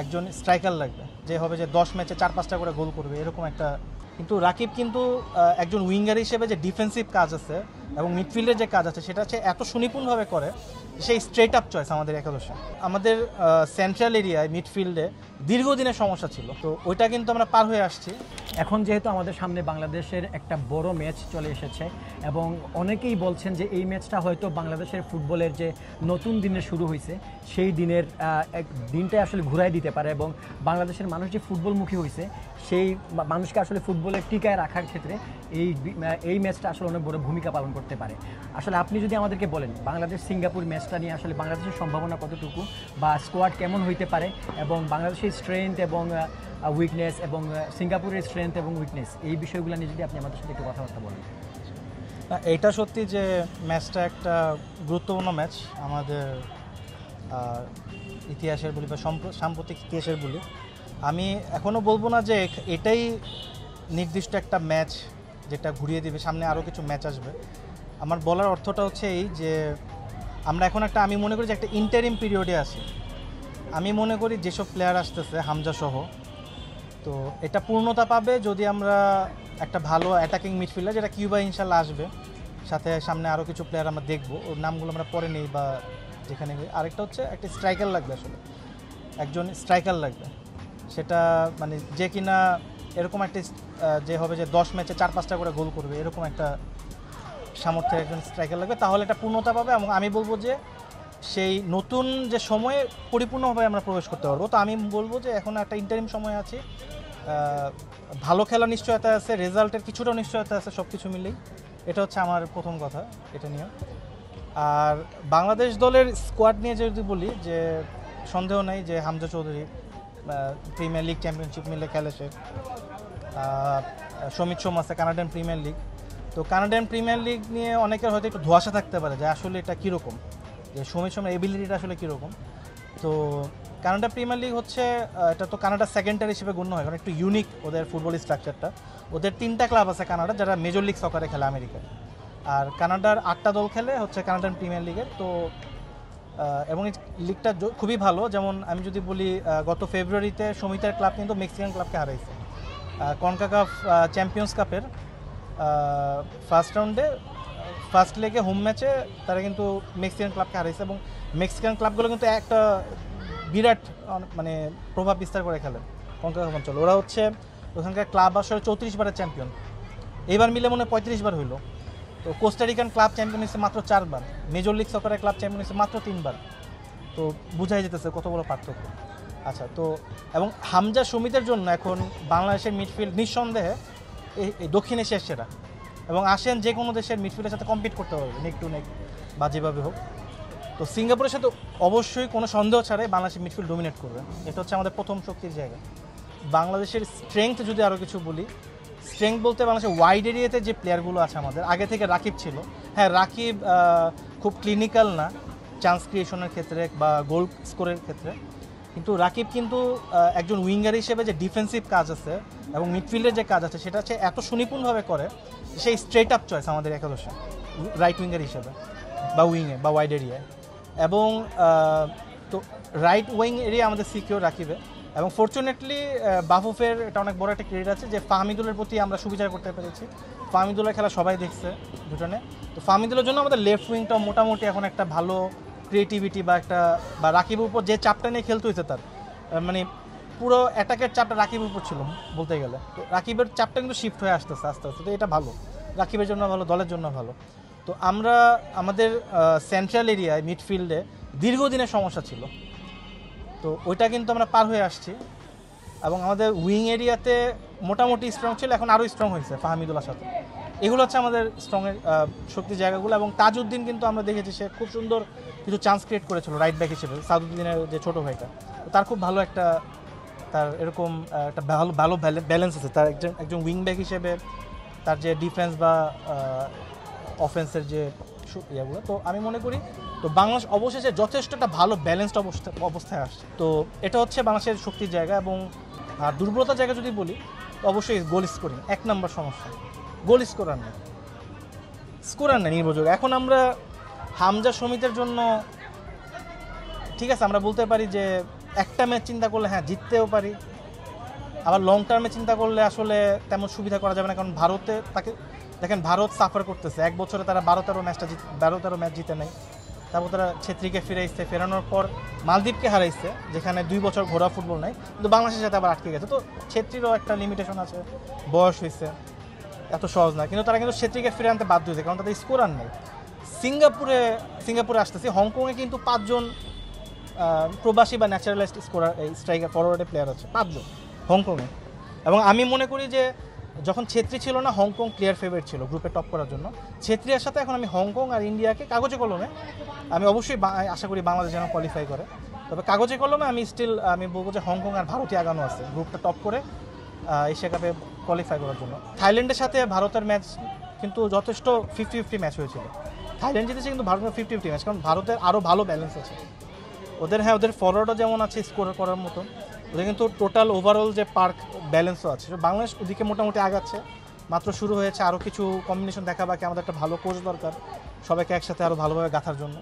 একজন স্ট্রাইকার লাগবে যে হবে যে 10 ম্যাচে 4-5টা করে গোল করবে এরকম একটা। কিন্তু রাকিব কিন্তু একজন উইঙ্গার হিসেবে যে ডিফেন্সিভ কাজ আছে এবং মিডফিল্ডের যে কাজ আছে সেটা হচ্ছে এত সুনিপুণভাবে করে, সেই স্ট্রেট আপ চয়েস আমাদের একাদশে। আমাদের সেন্ট্রাল এরিয়ায় মিডফিল্ডে দীর্ঘদিনের সমস্যা ছিল, তো ওইটা কিন্তু আমরা পার হয়ে আসছি। এখন যেহেতু আমাদের সামনে বাংলাদেশের একটা বড় ম্যাচ চলে এসেছে এবং অনেকেই বলছেন যে এই ম্যাচটা হয়তো বাংলাদেশের ফুটবলের যে নতুন দিনের শুরু হয়েছে সেই দিনটাই আসলে ঘুরাই দিতে পারে এবং বাংলাদেশের মানুষ যে ফুটবলমুখী হয়েছে সেই মানুষকে আসলে ফুটবলের টিকায় রাখার ক্ষেত্রে এই ম্যাচটা আসলে অনেক বড় ভূমিকা পালন করতে পারে। আসলে আপনি যদি আমাদেরকে বলেন বাংলাদেশ সিঙ্গাপুর ম্যাচটা নিয়ে আসলে বাংলাদেশের সম্ভাবনা কতটুকু বা স্কোয়াড কেমন হইতে পারে এবং বাংলাদেশের স্ট্রেংথ এবং উইকনেস এবং সিঙ্গাপুরের স্ট্রেংথ এবং উইকনেস এই বিষয়গুলো নিয়ে যদি আপনি আমাদের সাথে একটু কথাবার্তা বলেন। এইটা সত্যি যে ম্যাচটা একটা গুরুত্বপূর্ণ ম্যাচ আমাদের ইতিহাসের বলি বা সাম্প্রতিক ইতিহাসের বলি। আমি এখনও বলবো না যে এটাই নির্দিষ্ট একটা ম্যাচ যেটা ঘুরিয়ে দিবে, সামনে আরও কিছু ম্যাচ আসবে। আমার বলার অর্থটা হচ্ছে এই যে আমরা এখন আমি মনে করি যে একটা ইন্টারিম পিরিয়ডে আছি। আমি মনে করি যেসব প্লেয়ার আসতেছে হামজা সহ, তো এটা পূর্ণতা পাবে যদি আমরা একটা ভালো অ্যাটাকিং মিডফিল্ডার, যেটা কিউবা ইনশাল্লাহ আসবে, সাথে সামনে আরও কিছু প্লেয়ার আমরা দেখবো, ওর নামগুলো আমরা পরে নেই বা যেখানে। আরেকটা হচ্ছে একটা স্ট্রাইকার লাগবে, আসলে একজন স্ট্রাইকার লাগবে, সেটা মানে যে কিনা এরকম একটা যে হবে যে 10 ম্যাচে 4-5টা করে গোল করবে এরকম একটা সামর্থ্যের একজন স্ট্রাইকার লাগবে, তাহলে এটা পূর্ণতা পাবে। এবং আমি বলবো যে সেই নতুন যে সময়ে পরিপূর্ণভাবে আমরা প্রবেশ করতে পারবো। তো আমি বলবো যে এখন একটা ইন্টারিম সময় আছি, ভালো খেলা নিশ্চয়তা আছে, রেজাল্টের কিছুটা নিশ্চয়তা আছে, সব কিছু মিলেই। এটা হচ্ছে আমার প্রথম কথা এটা নিয়ে। আর বাংলাদেশ দলের স্কোয়াড নিয়ে যদি বলি, যে সন্দেহ নেই যে Hamza Chowdhury premier league championship মিলে খেলে, সে সমিত সোম আছে কানাডিয়ান প্রিমিয়ার লিগ। তো কানাডিয়ান প্রিমিয়ার লিগ নিয়ে অনেকের হয়তো একটু ধোঁয়াশা থাকতে পারে যে আসলে এটা কীরকম, যে সমিত সোমের এবিলিটিটা আসলে কীরকম। তো কানাডা প্রিমিয়ার লিগ হচ্ছে এটা তো কানাডার সেকেন্ডারি হিসেবে গণ্য হয়, কারণ একটু ইউনিক ওদের ফুটবল স্ট্রাকচারটা। ওদের 3টা ক্লাব আছে কানাডা যারা মেজর লিগ সকারে খেলে আমেরিকায়, আর কানাডার 8টা দল খেলে হচ্ছে কানাডান প্রিমিয়ার লিগের। তো এবং এই লিগটা খুবই ভালো। যেমন আমি যদি বলি, গত ফেব্রুয়ারিতে সমিতার ক্লাব কিন্তু মেক্সিকান ক্লাবকে হারাইছে কনকাকাফ চ্যাম্পিয়ন্স কাপের ফার্স্ট রাউন্ডে, ফার্স্ট লেগে হোম ম্যাচে তারা কিন্তু মেক্সিকান ক্লাবকে হারাইছে। এবং মেক্সিকান ক্লাবগুলো কিন্তু একটা বিরাট মানে প্রভাব বিস্তার করে খেলে কনকাকাফ অঞ্চল। ওরা হচ্ছে ওখানকার ক্লাব আসলে 34 বারের চ্যাম্পিয়ন, এইবার মিলে মনে হয় 35 বার হইলো। তো কোস্টারিকান ক্লাব চ্যাম্পিয়ন হয়েছে মাত্র 4 বার, মেজর লিগ সকারের ক্লাব চ্যাম্পিয়ন হয়েছে মাত্র 3 বার। তো বোঝাই যেতেছে কত বড় পার্থক্য। আচ্ছা, তো এবং হামজা সমিতের জন্য এখন বাংলাদেশের মিডফিল্ড নিঃসন্দেহে এই দক্ষিণ এশিয়ার সেরা, এবং আসেন যে কোনো দেশের মিডফিল্ডের সাথে কম্পিট করতে পারবে নেক টু নেক বা যেভাবে হোক। তো সিঙ্গাপুরের সাথে অবশ্যই কোনো সন্দেহ ছাড়াই বাংলাদেশের মিডফিল্ড ডোমিনেট করবে, এটা হচ্ছে আমাদের প্রথম শক্তির জায়গা। বাংলাদেশের স্ট্রেংথ যদি আরও কিছু বলি, স্ট্রেংথ বলতে বাংলাদেশের ওয়াইড এরিয়াতে যে প্লেয়ারগুলো আছে আমাদের, আগে থেকে রাকিব ছিল। হ্যাঁ, রাকিব খুব ক্লিনিক্যাল না চান্স ক্রিয়েশনের ক্ষেত্রে বা গোল স্কোরের ক্ষেত্রে, কিন্তু রাকিব কিন্তু একজন উইঙ্গার হিসেবে যে ডিফেন্সিভ কাজ আছে এবং মিডফিল্ডের যে কাজ আছে সেটা হচ্ছে এত সুনিপুণভাবে করে, সেই স্ট্রেট আপ চয়েস আমাদের একাদশে রাইট উইঙ্গার হিসেবে বা উইংয়ে বা ওয়াইড এরিয়ায়। এবং তো রাইট উইং এরিয়া আমাদের সিকিউর রাকিবে। এবং ফরচুনেটলি বাফুফের এটা অনেক বড় একটা ক্রেডিট আছে যে ফাহমিদুলের প্রতি আমরা সুবিচার করতে পেরেছি। ফাহমিদুলের খেলা সবাই দেখছে দুজনে। তো ফাহমিদুলের জন্য আমাদের লেফট উইংটা মোটামুটি এখন একটা ভালো ক্রিয়েটিভিটি বা রাকিবের উপর যে চাপটা নিয়ে খেলতে হয়েছে তার, মানে পুরো অ্যাটাকের চাপটা রাকিবের উপর ছিল বলতে গেলে। তো রাকিবের চাপটা কিন্তু শিফট হয়ে আসতেছে আস্তে আস্তে, তো এটা ভালো, রাকিবের জন্য ভালো, দলের জন্য ভালো। তো আমরা আমাদের সেন্ট্রাল এরিয়ায় মিডফিল্ডে দীর্ঘদিনের সমস্যা ছিল, তো ওইটা কিন্তু আমরা পার হয়ে আসছি। এবং আমাদের উইং এরিয়াতে মোটামুটি স্ট্রং ছিল, এখন আরও স্ট্রং হয়েছে ফাহমিদুল্লাহর সাথে। এগুলো হচ্ছে আমাদের স্ট্রংয়ের শক্তির জায়গাগুলো। এবং তাজউদ্দিন কিন্তু আমরা দেখেছি সে খুব সুন্দর কিছু চান্স ক্রিয়েট করেছিল রাইট ব্যাক হিসেবে, সাদউদ্দিনের যে ছোটো ভাইটা, তার খুব ভালো একটা তার এরকম একটা ভালো ব্যালেন্স আছে তার একজন উইং ব্যাক হিসেবে, তার যে ডিফেন্স বা অফেন্সের যে ইয়েগুলো। তো আমি মনে করি তো বাংলাদেশ অবশেষে যথেষ্ট একটা ভালো ব্যালেন্সড অবস্থায় আসছে। তো এটা হচ্ছে বাংলাদেশের শক্তির জায়গা। এবং দুর্বলতার জায়গা যদি বলি, তো অবশ্যই গোল স্কোরিং 1 নম্বর সমস্যা। গোল স্কোরার নেই নির্ভরযোগ্য। এখন আমরা হামজা সমিতের জন্য ঠিক আছে আমরা বলতে পারি যে একটা ম্যাচ চিন্তা করলে হ্যাঁ জিততেও পারি, আবার লং টার্মে চিন্তা করলে আসলে তেমন সুবিধা করা যাবে না, কারণ ভারতে তাকে দেখেন ভারত সাফার করতেছে, এক বছরে তারা 12-13 ম্যাচ জিতে নেয়। তারপর তারা ছেত্রীকে ফিরাইছে, ফেরানোর পর মালদ্বীপকে হারাইছে যেখানে 2 বছর ঘোরা ফুটবল নাই, কিন্তু বাংলাদেশের সাথে আবার আটকে গেছে। তো ছেত্রীরও একটা লিমিটেশন আছে, বয়স হয়েছে, এত সহজ না, কিন্তু তারা কিন্তু ছেত্রীকে ফিরে আনতে বাধ্য হয়েছে, কারণ তাদের স্কোরার নেই। সিঙ্গাপুরে আসতেছি, হংকংয়ে কিন্তু 5 জন প্রবাসী বা ন্যাচারালাইজড স্কোরার স্ট্রাইকার ফরওয়ার্ডের প্লেয়ার আছে, 5 জন হংকংয়ে। এবং আমি মনে করি যে যখন ছেত্রী ছিল না, হংকং ক্লিয়ার ফেভারিট ছিল গ্রুপে টপ করার জন্য। ছেত্রীর সাথে এখন আমি হংকং আর ইন্ডিয়াকে কাগজে কলমে, আমি অবশ্যই আশা করি বাংলাদেশ যেন কোয়ালিফাই করে, তবে কাগজে কলমে আমি বলবো যে হংকং আর ভারতই আগানো আছে গ্রুপটা টপ করে এশিয়া কাপে কোয়ালিফাই করার জন্য। থাইল্যান্ডের সাথে ভারতের ম্যাচ কিন্তু যথেষ্ট 50-50 ম্যাচ হয়েছিল। থাইল্যান্ড জিতেছে কিন্তু ভারতের 50-50 ম্যাচ, কারণ ভারতের আরও ভালো ব্যালেন্স আছে। ওদের ফরওয়ার্ডও যেমন আছে স্কোর করার মতো, ওদের কিন্তু টোটাল ওভারঅল যে পার্ক ব্যালেন্সও আছে। বাংলাদেশ ওদিকে মোটামুটি আগাচ্ছে, মাত্র শুরু হয়েছে, আরও কিছু কম্বিনেশন দেখা বাকি। আমাদের একটা ভালো কোচ দরকার সবাইকে একসাথে আরও ভালোভাবে গাঁথার জন্য।